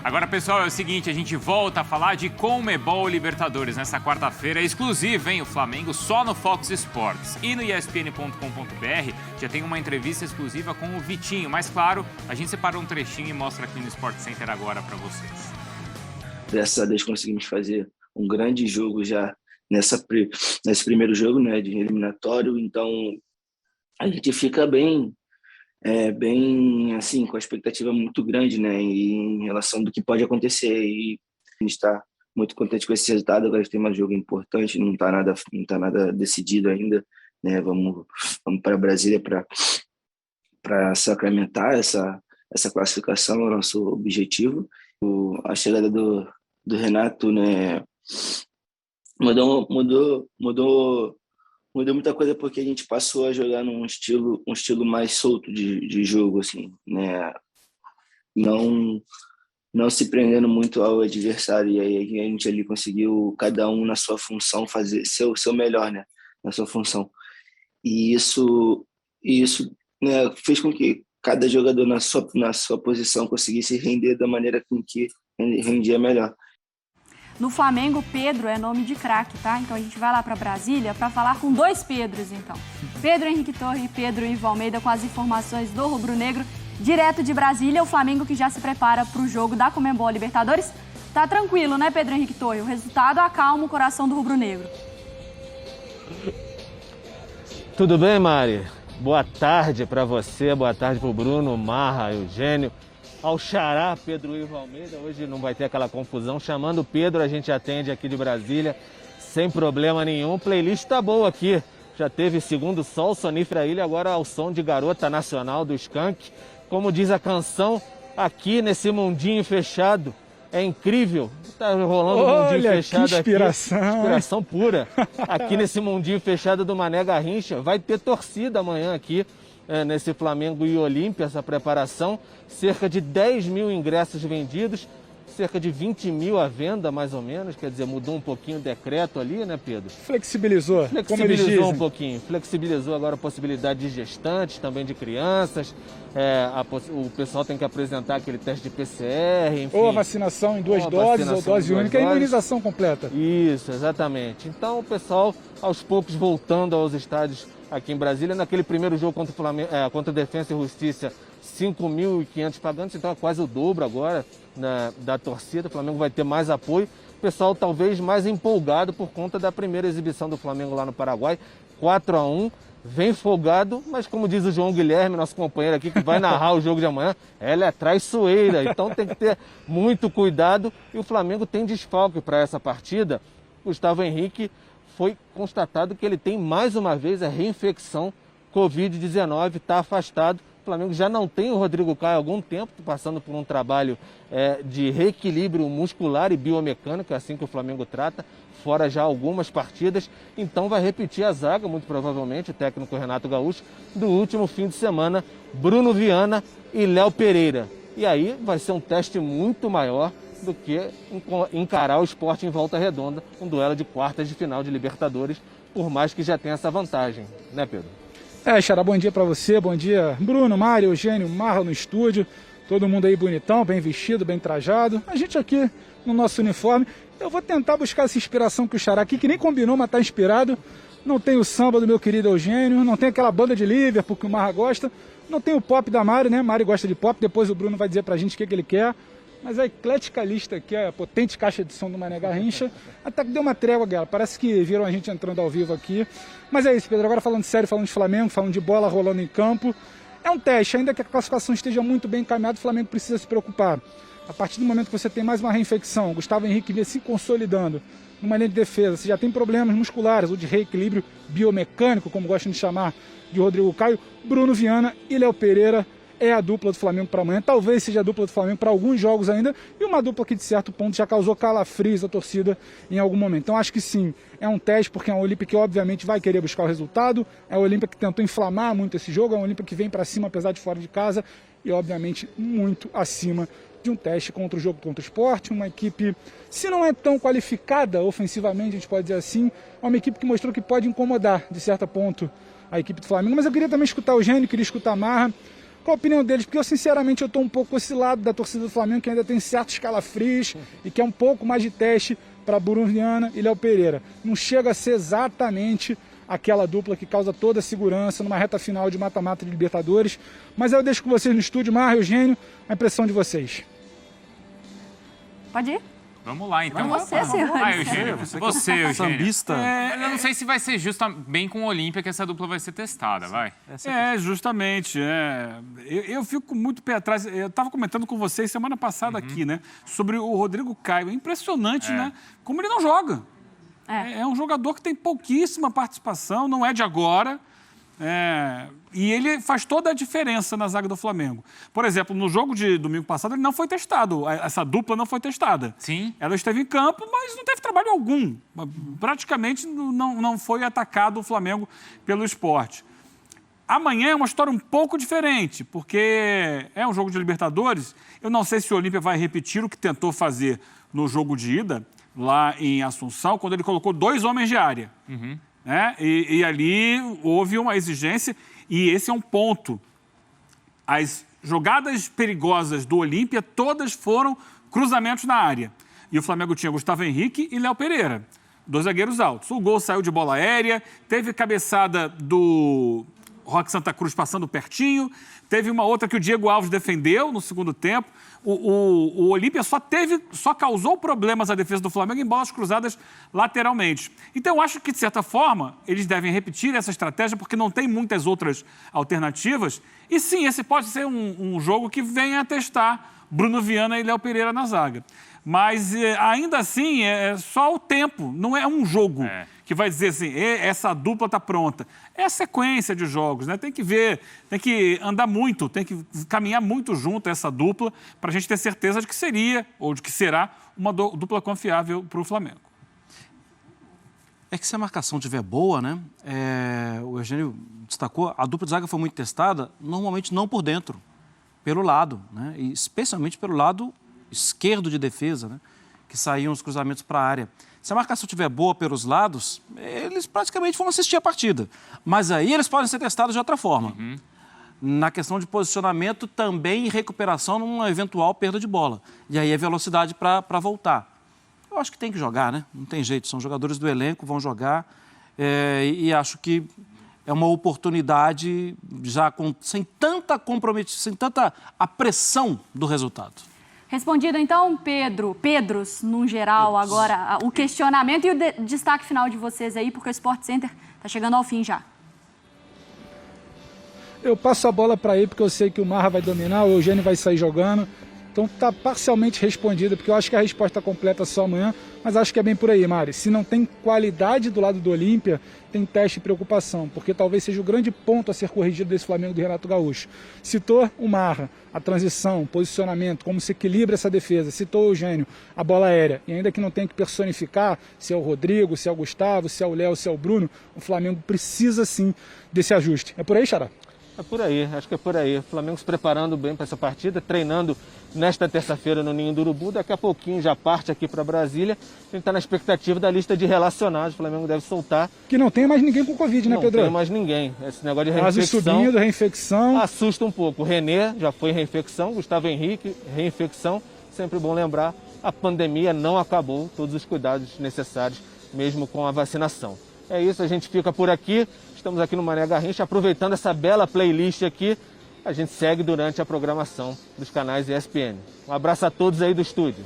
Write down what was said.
Agora, pessoal, é o seguinte, a gente volta a falar de Conmebol Libertadores nessa quarta-feira, exclusiva, hein? O Flamengo só no Fox Sports. E no ESPN.com.br já tem uma entrevista exclusiva com o Vitinho. Mas, claro, a gente separou um trechinho e mostra aqui no Sport Center agora para vocês. Graças a Deus conseguimos fazer um grande jogo já nesse primeiro jogo, né, de eliminatório. Então, a gente fica bem assim, com a expectativa muito grande, né, em relação do que pode acontecer, e a gente está muito contente com esse resultado. Agora a gente tem um jogo importante, não tá nada decidido ainda, né, vamos para Brasília para sacramentar essa classificação, é o nosso objetivo. A chegada do Renato, né, mudou muita coisa, porque a gente passou a jogar num estilo mais solto de jogo, assim, né? Não se prendendo muito ao adversário, e aí a gente ali conseguiu, cada um na sua função, fazer seu melhor, né? Na sua função. E isso, né, fez com que cada jogador na sua posição conseguisse render da maneira com que rendia melhor. No Flamengo, Pedro é nome de craque, tá? Então a gente vai lá para Brasília para falar com dois Pedros, então. Pedro Henrique Torre e Pedro Ivo Almeida com as informações do Rubro Negro. Direto de Brasília, o Flamengo que já se prepara para o jogo da Conmebol Libertadores. Tá tranquilo, né, Pedro Henrique Torre? O resultado acalma o coração do Rubro Negro. Tudo bem, Mari? Boa tarde para você, boa tarde para o Bruno, Marra, Eugênio. Ao xará Pedro Ivo Almeida, hoje não vai ter aquela confusão. Chamando o Pedro, a gente atende aqui de Brasília, sem problema nenhum. Playlist tá boa aqui. Já teve Segundo Sol, Sonífera Ilha, agora ao som de Garota Nacional do Skank. Como diz a canção, aqui nesse mundinho fechado, é incrível. Tá rolando um mundinho fechado aqui. Inspiração pura. Aqui nesse mundinho fechado do Mané Garrincha, vai ter torcida amanhã aqui. Nesse Flamengo e Olímpia, essa preparação, cerca de 10 mil ingressos vendidos, cerca de 20 mil à venda, mais ou menos, quer dizer, mudou um pouquinho o decreto ali, né, Pedro? Flexibilizou, como eles dizem. Um pouquinho, flexibilizou agora a possibilidade de gestantes, também de crianças, o pessoal tem que apresentar aquele teste de PCR, enfim. Ou a vacinação em duas doses, ou dose única, a imunização completa. Isso, exatamente. Então o pessoal, aos poucos, voltando aos estádios aqui em Brasília. Naquele primeiro jogo contra o Flamengo, contra a Defensa e Justiça, 5.500 pagantes, então é quase o dobro agora da torcida. O Flamengo vai ter mais apoio. O pessoal talvez mais empolgado por conta da primeira exibição do Flamengo lá no Paraguai, 4-1. Vem folgado, mas como diz o João Guilherme, nosso companheiro aqui, que vai narrar o jogo de amanhã, ela é traiçoeira, então tem que ter muito cuidado. E o Flamengo tem desfalque para essa partida. Gustavo Henrique, foi constatado que ele tem mais uma vez a reinfecção Covid-19, está afastado. O Flamengo já não tem o Rodrigo Caio há algum tempo, passando por um trabalho de reequilíbrio muscular e biomecânico, é assim que o Flamengo trata, fora já algumas partidas. Então vai repetir a zaga, muito provavelmente, o técnico Renato Gaúcho, do último fim de semana, Bruno Viana e Léo Pereira. E aí vai ser um teste muito maior do que encarar o Sport em Volta Redonda, um duelo de quartas de final de Libertadores, por mais que já tenha essa vantagem, né, Pedro? Xará, bom dia para você, bom dia Bruno, Mário, Eugênio, Marra no estúdio, todo mundo aí bonitão, bem vestido, bem trajado, a gente aqui no nosso uniforme. Eu vou tentar buscar essa inspiração que o Xará aqui, que nem combinou, mas tá inspirado. Não tem o samba do meu querido Eugênio, não tem aquela banda de Liverpool que o Marra gosta, não tem o pop da Mari, né? Mari gosta de pop, depois o Bruno vai dizer pra gente o que ele quer. Mas a eclética lista aqui, a potente caixa de som do Mané Garrincha, até que deu uma trégua, galera. Parece que viram a gente entrando ao vivo aqui. Mas é isso, Pedro. Agora falando sério, falando de Flamengo, falando de bola rolando em campo. É um teste, ainda que a classificação esteja muito bem encaminhada, o Flamengo precisa se preocupar. A partir do momento que você tem mais uma reinfecção, Gustavo Henrique vem se consolidando numa linha de defesa, você já tem problemas musculares ou de reequilíbrio biomecânico, como gostam de chamar, de Rodrigo Caio, Bruno Viana e Léo Pereira é a dupla do Flamengo para amanhã, talvez seja a dupla do Flamengo para alguns jogos ainda, e uma dupla que de certo ponto já causou calafrios à torcida em algum momento. Então acho que sim, é um teste, porque é um Olímpia que obviamente vai querer buscar o resultado, é um Olímpia que tentou inflamar muito esse jogo, é um Olímpia que vem para cima apesar de fora de casa, e obviamente muito acima de um teste contra o jogo contra o Sport, uma equipe, se não é tão qualificada ofensivamente, a gente pode dizer assim, é uma equipe que mostrou que pode incomodar de certo ponto a equipe do Flamengo. Mas eu queria também escutar o Eugênio, queria escutar a Marra. qual a opinião deles, porque eu sinceramente eu tô um pouco esse lado da torcida do Flamengo que ainda tem certos calafrios e que é um pouco mais de teste para Bruno Viana e Léo Pereira. Não chega a ser exatamente aquela dupla que causa toda a segurança numa reta final de mata-mata de Libertadores. Mas eu deixo com vocês no estúdio, Marra, Eugênio, a impressão de vocês. Pode ir? Vamos lá, então. Você, senhor. Eugênio. Você, Eugênio. Sambista. Eu não sei se vai ser justo bem com o Olímpia que essa dupla vai ser testada, vai. Justamente. Eu fico com muito pé atrás. Eu estava comentando com vocês semana passada aqui, né? Sobre o Rodrigo Caio. É impressionante, né? Como ele não joga. É um jogador que tem pouquíssima participação, não é de agora. E ele faz toda a diferença na zaga do Flamengo. Por exemplo, no jogo de domingo passado, ele não foi testado. Essa dupla não foi testada. Sim. Ela esteve em campo, mas não teve trabalho algum. Praticamente não foi atacado o Flamengo pelo Sport. Amanhã é uma história um pouco diferente, porque é um jogo de Libertadores. Eu não sei se o Olímpia vai repetir o que tentou fazer no jogo de ida, lá em Assunção, quando ele colocou 2 homens de área. E ali houve uma exigência, e esse é um ponto. As jogadas perigosas do Olímpia, todas foram cruzamentos na área. E o Flamengo tinha Gustavo Henrique e Léo Pereira, 2 zagueiros altos. O gol saiu de bola aérea, teve cabeçada do Roque Santa Cruz passando pertinho, teve uma outra que o Diego Alves defendeu no segundo tempo. O Olímpia só causou problemas à defesa do Flamengo em bolas cruzadas lateralmente. Então, eu acho que, de certa forma, eles devem repetir essa estratégia, porque não tem muitas outras alternativas. E sim, esse pode ser um jogo que venha a testar Bruno Viana e Léo Pereira na zaga. Mas, ainda assim, é só o tempo, não é um jogo que vai dizer assim, essa dupla está pronta. É a sequência de jogos, né? Tem que ver, tem que andar muito, tem que caminhar muito junto essa dupla para a gente ter certeza de que seria, ou de que será, uma dupla confiável para o Flamengo. É que se a marcação estiver boa, né? O Eugênio destacou, a dupla de zaga foi muito testada, normalmente não por dentro, pelo lado, né? E especialmente pelo lado esquerdo de defesa, né? Que saíam os cruzamentos para a área. Se a marcação estiver boa pelos lados, eles praticamente vão assistir a partida. Mas aí eles podem ser testados de outra forma. Na questão de posicionamento, também em recuperação numa eventual perda de bola. E aí é velocidade para voltar. Eu acho que tem que jogar, né? Não tem jeito. São jogadores do elenco, vão jogar. E acho que é uma oportunidade já sem tanta comprometimento, sem tanta a pressão do resultado. Respondido, então, Pedros, no geral, agora, o questionamento e o destaque final de vocês aí, porque o Sport Center está chegando ao fim já. Eu passo a bola para ele, porque eu sei que o Marra vai dominar, o Eugênio vai sair jogando. Então está parcialmente respondido, porque eu acho que a resposta completa só amanhã, mas acho que é bem por aí, Mari. Se não tem qualidade do lado do Olímpia, tem teste e preocupação, porque talvez seja o grande ponto a ser corrigido desse Flamengo do Renato Gaúcho. Citou o Marra, a transição, posicionamento, como se equilibra essa defesa. Citou o Eugênio, a bola aérea. E ainda que não tenha que personificar se é o Rodrigo, se é o Gustavo, se é o Léo, se é o Bruno, o Flamengo precisa sim desse ajuste. É por aí, Xará? É por aí, acho que é por aí. O Flamengo se preparando bem para essa partida, treinando nesta terça-feira no Ninho do Urubu. Daqui a pouquinho já parte aqui para Brasília. A gente está na expectativa da lista de relacionados. O Flamengo deve soltar. Que não tem mais ninguém com Covid, né, Pedro? Não tem mais ninguém. Esse negócio de reinfecção... subindo, reinfecção... Assusta um pouco. O René já foi reinfecção, Gustavo Henrique, reinfecção. Sempre bom lembrar, a pandemia não acabou. Todos os cuidados necessários, mesmo com a vacinação. É isso, a gente fica por aqui. Estamos aqui no Mané Garrincha, aproveitando essa bela playlist aqui. A gente segue durante a programação dos canais ESPN. Um abraço a todos aí do estúdio.